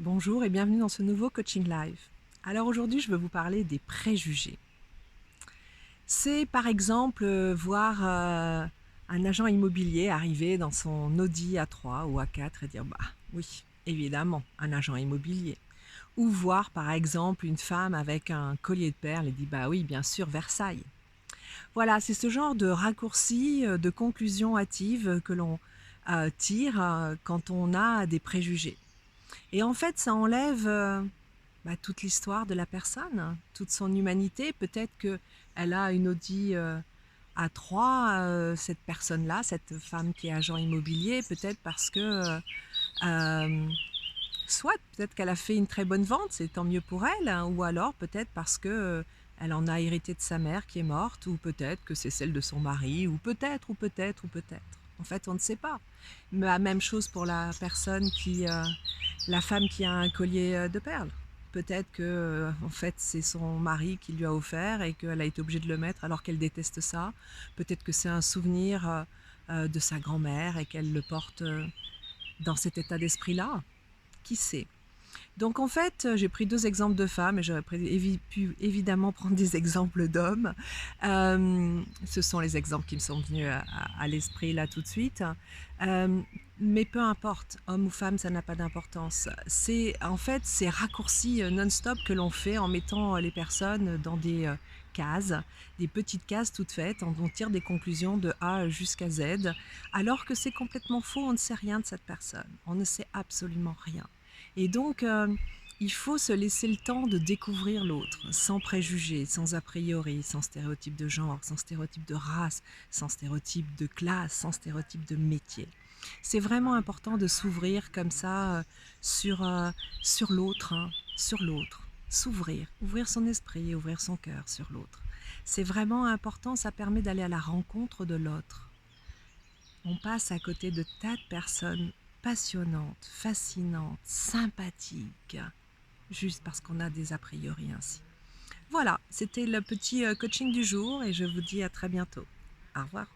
Bonjour et bienvenue dans ce nouveau coaching live. Alors aujourd'hui, je veux vous parler des préjugés. C'est par exemple voir un agent immobilier arriver dans son Audi A3 ou A4 et dire bah oui, évidemment, un agent immobilier. Ou voir par exemple une femme avec un collier de perles et dit bah oui, bien sûr, Versailles. Voilà, c'est ce genre de raccourci, de conclusion hâtive que l'on tire quand on a des préjugés. Et en fait, ça enlève toute l'histoire de la personne, toute son humanité. Peut-être qu'elle a une Audi A3, cette personne-là, cette femme qui est agent immobilier, peut-être parce que, euh, soit peut-être qu'elle a fait une très bonne vente, c'est tant mieux pour elle, hein, ou alors peut-être parce que elle en a hérité de sa mère qui est morte, ou peut-être que c'est celle de son mari, ou peut-être, ou peut-être, ou peut-être. En fait, on ne sait pas. Mais la même chose pour la personne la femme qui a un collier de perles. Peut-être que, en fait, c'est son mari qui lui a offert et qu'elle a été obligée de le mettre alors qu'elle déteste ça. Peut-être que c'est un souvenir de sa grand-mère et qu'elle le porte dans cet état d'esprit-là. Qui sait? Donc en fait, j'ai pris 2 exemples de femmes et j'aurais pu évidemment prendre des exemples d'hommes. Ce sont les exemples qui me sont venus à l'esprit là tout de suite. Hem, mais peu importe, homme ou femme, ça n'a pas d'importance. C'est en fait ces raccourcis, non-stop que l'on fait en mettant, les personnes dans des, cases, des petites cases toutes faites, dont on tire des conclusions de A jusqu'à Z, alors que c'est complètement faux, on ne sait rien de cette personne. On ne sait absolument rien. Et donc, il faut se laisser le temps de découvrir l'autre, sans préjugés, sans a priori, sans stéréotype de genre, sans stéréotype de race, sans stéréotype de classe, sans stéréotype de métier. C'est vraiment important de s'ouvrir comme ça sur, sur l'autre, hein, sur l'autre. S'ouvrir, ouvrir son esprit, ouvrir son cœur sur l'autre. C'est vraiment important, ça permet d'aller à la rencontre de l'autre. On passe à côté de tas de personnes passionnantes, fascinantes, sympathiques, juste parce qu'on a des a priori ainsi. Voilà, c'était le petit coaching du jour et je vous dis à très bientôt. Au revoir.